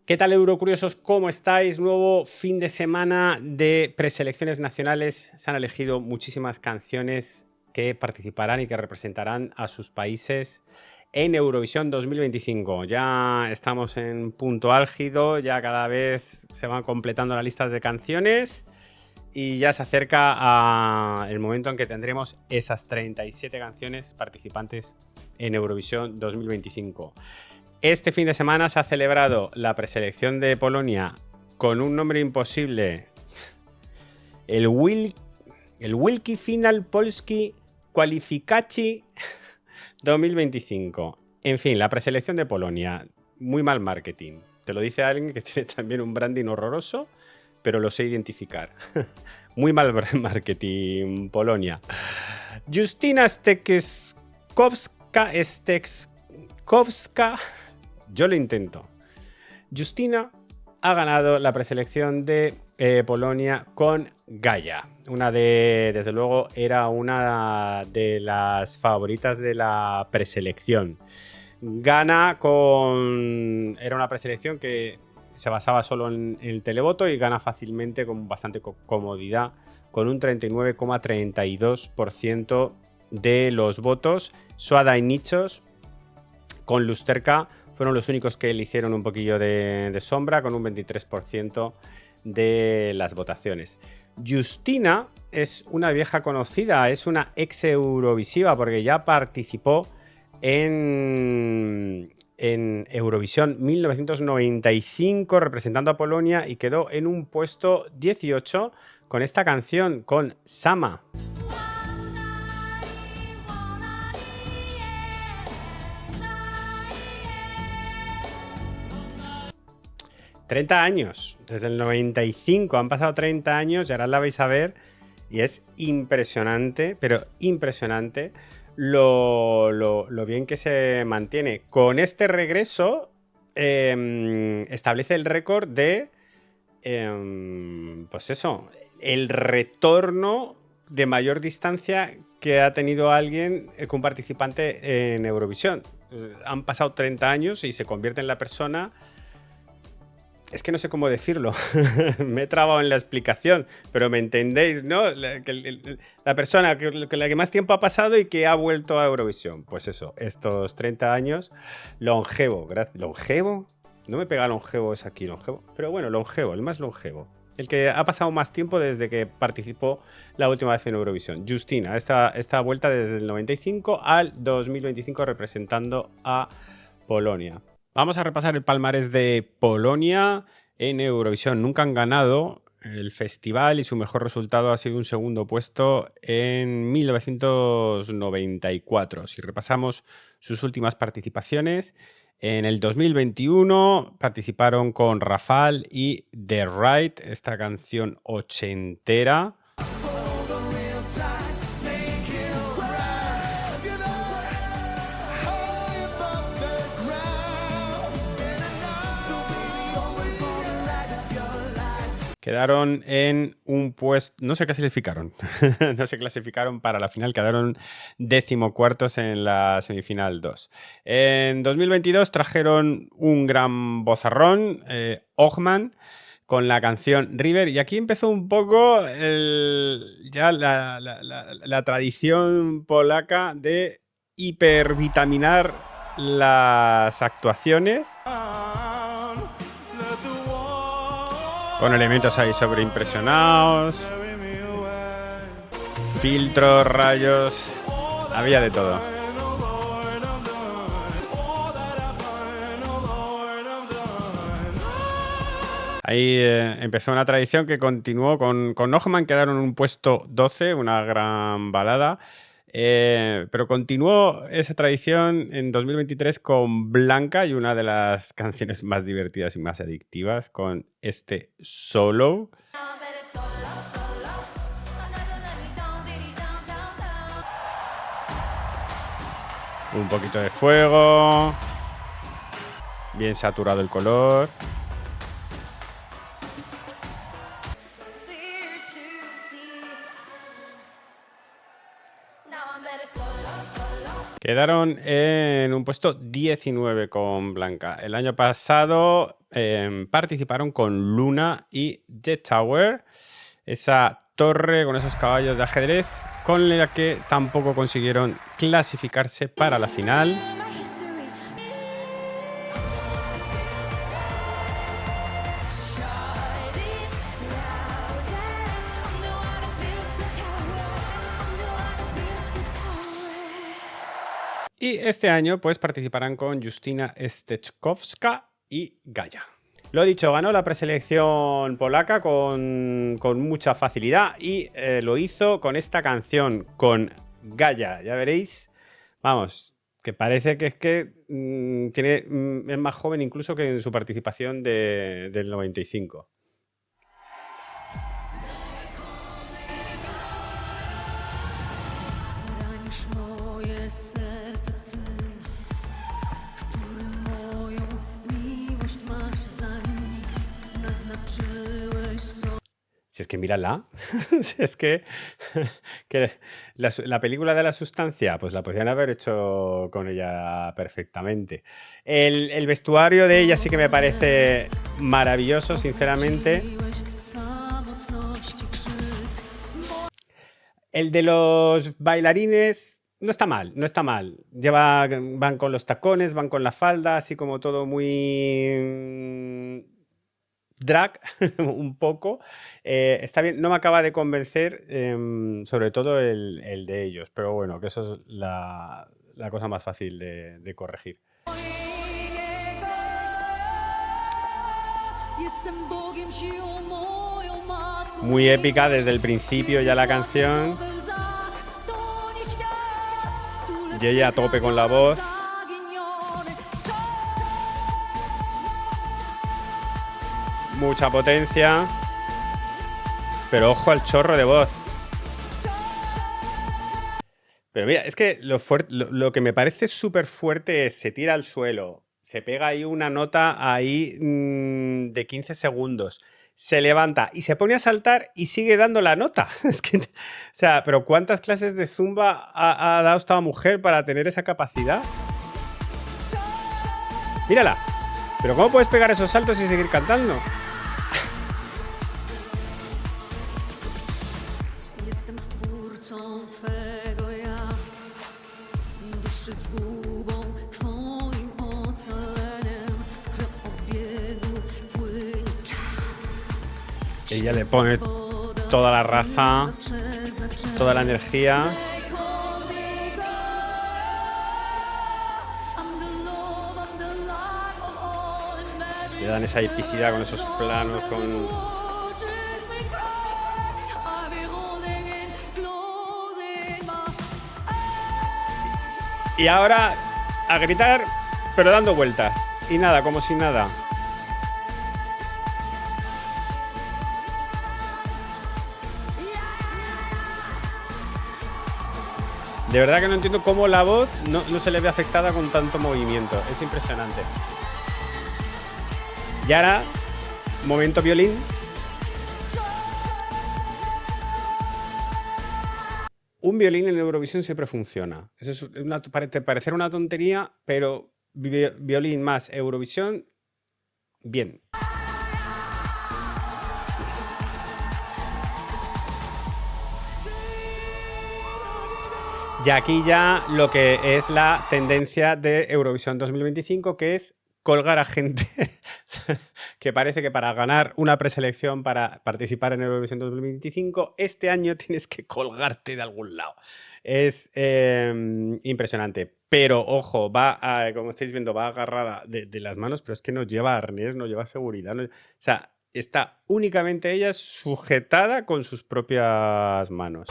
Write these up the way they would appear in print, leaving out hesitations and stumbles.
¿Qué tal, Eurocuriosos? ¿Cómo estáis? Nuevo fin de semana de preselecciones nacionales. Se han elegido muchísimas canciones que participarán y que representarán a sus países en Eurovisión 2025. Ya estamos en punto álgido, ya cada vez se van completando las listas de canciones y ya se acerca el momento en que tendremos esas 37 canciones participantes en Eurovisión 2025. Este fin de semana se ha celebrado la preselección de Polonia con un nombre imposible. El Wielki Final Polski Kwalifikacji 2025. En fin, la preselección de Polonia. Muy mal marketing. Te lo dice alguien que tiene también un branding horroroso, pero lo sé identificar. Muy mal marketing, Polonia. Justyna Steczkowska. Yo lo intento. Justyna ha ganado la preselección de Polonia con Gaia. Desde luego, era una de las favoritas de la preselección. Era una preselección que se basaba solo en el televoto y gana fácilmente con bastante comodidad, con un 39,32% de los votos. Suada y Nichos con Lusterka fueron los únicos que le hicieron un poquillo de sombra, con un 23% de las votaciones. Justyna es una vieja conocida, es una ex Eurovisiva, porque ya participó en Eurovisión 1995 representando a Polonia y quedó en un puesto 18 con esta canción, con Sama. 30 años, desde el 95, han pasado 30 años y ahora la vais a ver y es impresionante, pero impresionante lo bien que se mantiene. Con este regreso establece el récord de, pues eso, el retorno de mayor distancia que ha tenido alguien, un participante en Eurovisión. Han pasado 30 años y se convierte en la persona... Es que no sé cómo decirlo, me he trabado en la explicación, pero me entendéis, ¿no? La persona la que más tiempo ha pasado y que ha vuelto a Eurovisión. Pues eso, estos 30 años, longevo, gracias. ¿Longevo? No me pega longevo, es aquí longevo, pero bueno, longevo, el más longevo. El que ha pasado más tiempo desde que participó la última vez en Eurovisión. Justyna, esta vuelta desde el 95 al 2025 representando a Polonia. Vamos a repasar el palmarés de Polonia en Eurovisión. Nunca han ganado el festival y su mejor resultado ha sido un segundo puesto en 1994. Si repasamos sus últimas participaciones, en el 2021 participaron con Rafal y The Right, esta canción ochentera. Quedaron en un puesto... No se clasificaron. No se clasificaron para la final. Quedaron 14º en la semifinal 2. En 2022 trajeron un gran bozarrón, Ochman, con la canción River. Y aquí empezó un poco ya la tradición polaca de hipervitaminar las actuaciones. Con elementos ahí sobreimpresionados, filtros, rayos, había de todo. Ahí empezó una tradición que continuó con Ochman, quedaron en un puesto 12, una gran balada. Pero continuó esa tradición en 2023 con Blanca y una de las canciones más divertidas y más adictivas con este Solo. Un poquito de fuego, bien saturado el color. Quedaron en un puesto 19 con Blanca. El año pasado participaron con Luna y The Tower, esa torre con esos caballos de ajedrez con la que tampoco consiguieron clasificarse para la final. Y este año pues participarán con Justyna Steczkowska y Gaia. Lo dicho, ganó la preselección polaca con mucha facilidad y lo hizo con esta canción, con Gaia. Ya veréis, vamos, que parece que es que es más joven incluso que en su participación del 95. Si es que mírala, si es que la película de La Sustancia, pues la podrían haber hecho con ella perfectamente. El vestuario de ella sí que me parece maravilloso, sinceramente. El de los bailarines no está mal, no está mal. Van con los tacones, van con la falda, así como todo muy drag, un poco. Está bien, no me acaba de convencer, sobre todo el de ellos, pero bueno, que eso es la cosa más fácil de corregir. Muy épica desde el principio ya la canción. Y ella a tope con la voz. Mucha potencia. Pero ojo al chorro de voz. Pero mira, es que lo que me parece súper fuerte es se tira al suelo, se pega ahí una nota ahí de 15 segundos, se levanta y se pone a saltar y sigue dando la nota. Es que, o sea, pero ¿cuántas clases de zumba ha dado esta mujer para tener esa capacidad? Mírala. Pero ¿cómo puedes pegar esos saltos y seguir cantando? Ella le pone toda la raza, toda la energía. Le dan esa epicidad con esos planos, Y ahora a gritar, pero dando vueltas. Y nada, como si nada. De verdad que no entiendo cómo la voz no se le ve afectada con tanto movimiento. Es impresionante. Y ahora, momento violín. Un violín en Eurovisión siempre funciona. Eso es parecer una tontería, pero violín más Eurovisión, bien. Y aquí ya lo que es la tendencia de Eurovisión 2025, que es colgar a gente que parece que para ganar una preselección para participar en Eurovisión 2025, este año tienes que colgarte de algún lado. Es impresionante. Pero, ojo, como estáis viendo, va agarrada de las manos, pero es que no lleva arnés, no lleva seguridad. O sea, está únicamente ella sujetada con sus propias manos.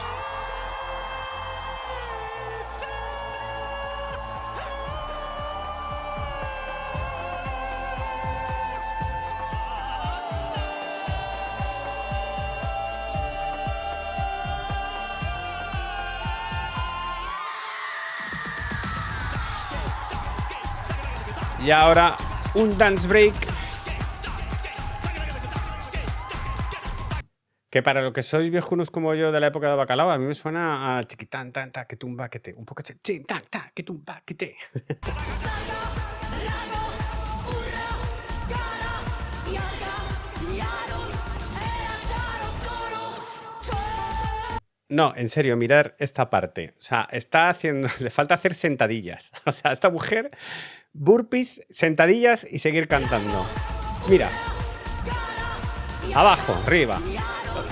Y ahora un dance break que para lo que sois viejunos como yo de la época de Bacalao, a mí me suena a chiquitán, tan, ta, que tumba, que te. Un poco chin, tan, ta, que tumba, que te. No, en serio, mirar esta parte. O sea, está haciendo. Le falta hacer sentadillas. O sea, esta mujer, burpees, sentadillas y seguir cantando. Mira. Abajo, arriba.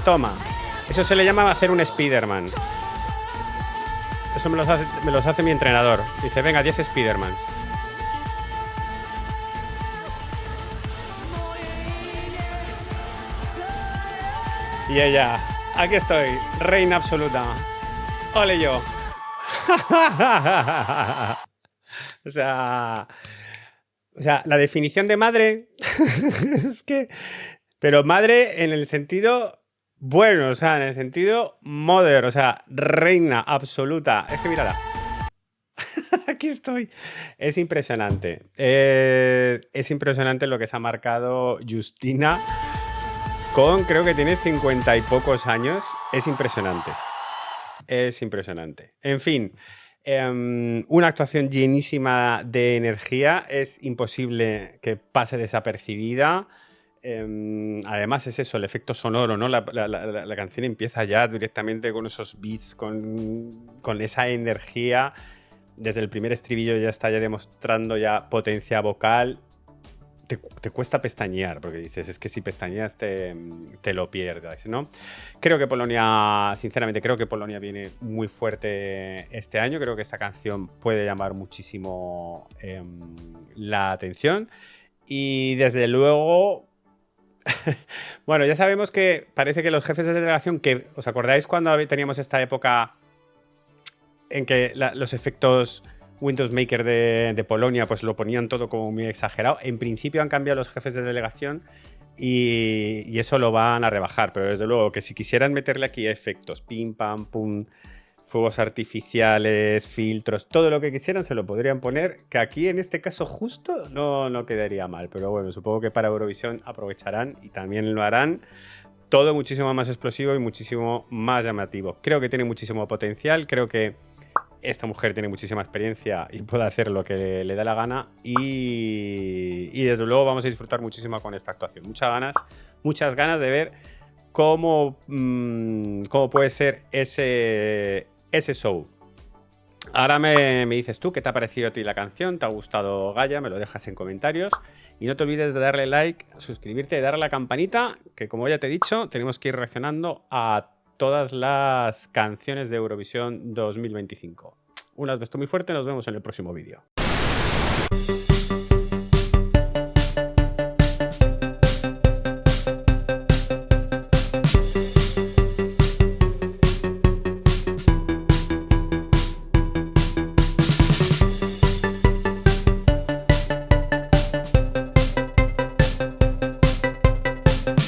Toma. Eso se le llama hacer un Spiderman. Eso me los hace mi entrenador. Dice, venga, 10 Spidermans. Y ella, aquí estoy, reina absoluta. ¡Ole yo! O sea, la definición de madre es que... Pero madre en el sentido bueno, o sea, en el sentido mother, o sea, reina absoluta. Es que mírala. Aquí estoy. Es impresionante. Es impresionante lo que se ha marcado Justina con, creo que tiene 50 y pocos años. Es impresionante. Es impresionante. En fin, una actuación llenísima de energía. Es imposible que pase desapercibida. Además es eso, el efecto sonoro, ¿no? La canción empieza ya directamente con esos beats, con esa energía. Desde el primer estribillo ya está ya demostrando ya potencia vocal. Te cuesta pestañear, porque dices, es que si pestañeas te lo pierdas, ¿no? Creo que Polonia, sinceramente, creo que Polonia viene muy fuerte este año. Creo que esta canción puede llamar muchísimo la atención. Y desde luego... Bueno, ya sabemos que parece que los jefes de delegación, que ¿os acordáis cuando teníamos esta época en que los efectos Windows Maker de Polonia pues lo ponían todo como muy exagerado? En principio han cambiado los jefes de delegación y eso lo van a rebajar, pero desde luego que si quisieran meterle aquí efectos, pim, pam, pum, fuegos artificiales, filtros, todo lo que quisieran se lo podrían poner, que aquí en este caso justo no quedaría mal, pero bueno, supongo que para Eurovisión aprovecharán y también lo harán todo muchísimo más explosivo y muchísimo más llamativo. Creo que tiene muchísimo potencial, creo que esta mujer tiene muchísima experiencia y puede hacer lo que le da la gana y desde luego vamos a disfrutar muchísimo con esta actuación. Muchas ganas de ver cómo puede ser ese show. Ahora me dices tú qué te ha parecido a ti la canción, te ha gustado Gaia, me lo dejas en comentarios y no te olvides de darle like, suscribirte y darle a la campanita, que como ya te he dicho, tenemos que ir reaccionando a todas las canciones de Eurovisión 2025. Un beso muy fuerte, nos vemos en el próximo vídeo.